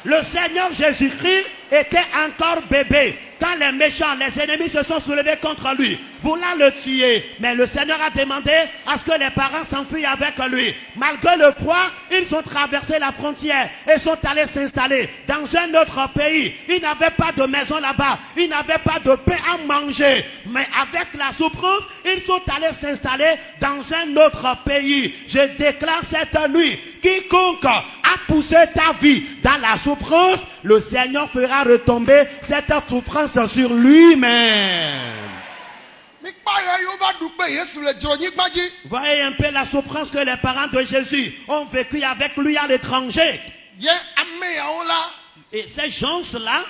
Le Seigneur Jésus-Christ était encore bébé quand les méchants, les ennemis se sont soulevés contre lui, voulant le tuer. Mais le Seigneur a demandé à ce que les parents s'enfuient avec lui. Malgré le froid, ils ont traversé la frontière et sont allés s'installer dans un autre pays. Ils n'avaient pas de maison là-bas, ils n'avaient pas de pain à manger. Mais avec la souffrance, ils sont allés s'installer dans un autre pays. Je déclare cette nuit, quiconque a poussé ta vie dans la souffrance, le Seigneur fera retomber cette souffrance sur lui-même. Voyez un peu la souffrance que les parents de Jésus ont vécu avec lui à l'étranger. Et ces gens-là,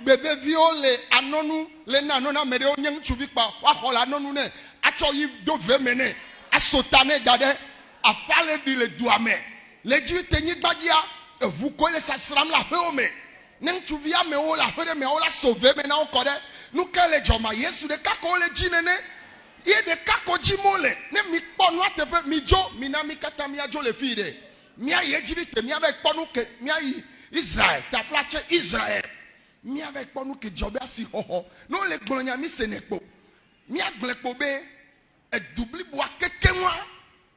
bébé violé anonu le nanona mere onyen chuvi pa wa hola anonu ne acho yi do vemene asotane dade apale di le duame le ji tenyi gbagia evu ko le sasram la heome nen chuvi ame o la here me o la sauver me na o kode nu kele joma yesu de kako le ji nene ye de kako ji mole ne mi ponu atepe mi jo mi na mi kata mi ajo le fide mi aye ji te mi ave ponu ke mi ayi Israël ta flache Israël mi avec pas nous que job asi ho non les glonia mi senepo mi agblepo be e doubli bois keke moi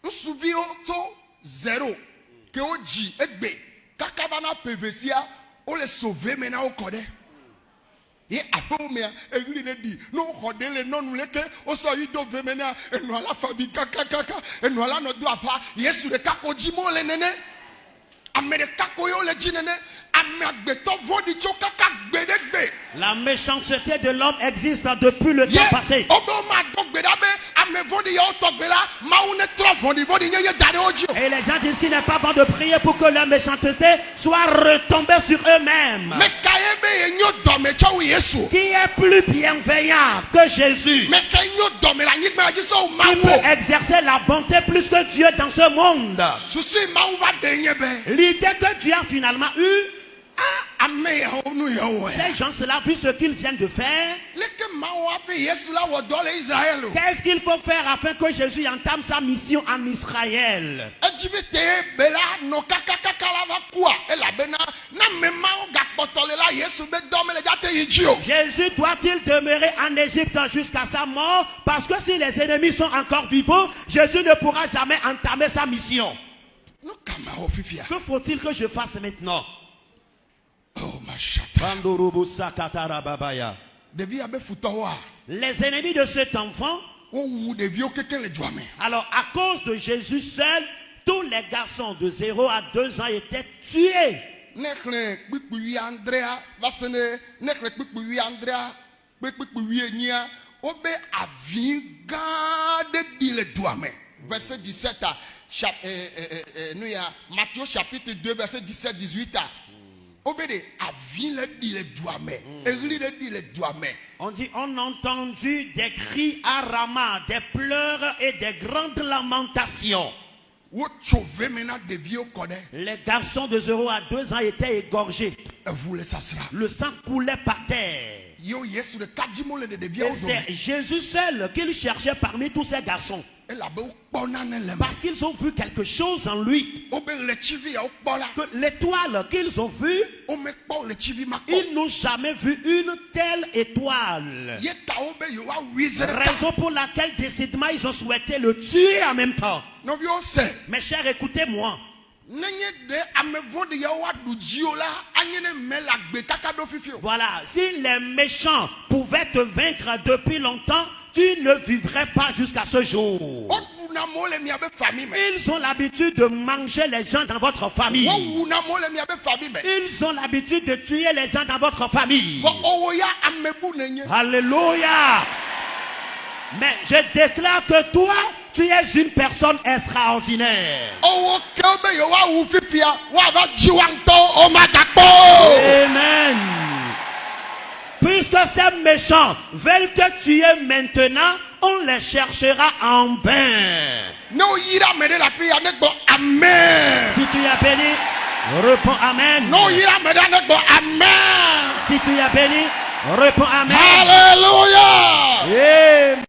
on souvio to 0 que oji egbe kakabana pvcia on les sauver maintenant au code et après mais egli ne dit non rodé les non nous les que on so yi do ve maintenant et nous la famille kaka et nous la no doit pas yesu de kakoji mo le nene. La méchanceté de l'homme existe depuis le temps passé. Et les gens disent qu'il n'est pas bon de prier pour que leur méchanceté soit retombée sur eux-mêmes. Qui est plus bienveillant que Jésus? Qui peut exercer la bonté plus que Dieu dans ce monde? L'idée que Dieu a finalement eue, ces gens-là, vu ce qu'ils viennent de faire, qu'est-ce qu'il faut faire afin que Jésus entame sa mission en Israël? Jésus doit-il demeurer en Égypte jusqu'à sa mort? Parce que si les ennemis sont encore vivants, Jésus ne pourra jamais entamer sa mission. Que faut-il que je fasse maintenant? Les ennemis de cet enfant, alors à cause de Jésus seul, tous les garçons de 0 à 2 ans étaient tués. Verset 17 à Matthieu chapitre 2 verset 17-18 on dit on a entendu des cris à Rama, des pleurs et des grandes lamentations. Les garçons de 0 à 2 ans étaient égorgés. Le sang coulait par terre. Et c'est Jésus seul qu'il cherchait parmi tous ces garçons. Parce qu'ils ont vu quelque chose en lui. Que l'étoile qu'ils ont vue, ils n'ont jamais vu une telle étoile. Raison pour laquelle décidément ils ont souhaité le tuer en même temps. Mes chers, écoutez-moi. Voilà, si les méchants pouvaient te vaincre depuis longtemps, tu ne vivrais pas jusqu'à ce jour. Ils ont l'habitude de manger les gens dans votre famille. Ils ont l'habitude de tuer les gens dans votre famille. Alléluia. Mais je déclare que toi, tu es une personne extraordinaire. Amen. Puisque ces méchants veulent te tuer maintenant, on les cherchera en vain. Ne yira me de la fille avec bon amen. Si tu es béni, réponds Amen. Ne yira me de avec bon amen. Si tu es béni, réponds Amen. Alléluia. Amen.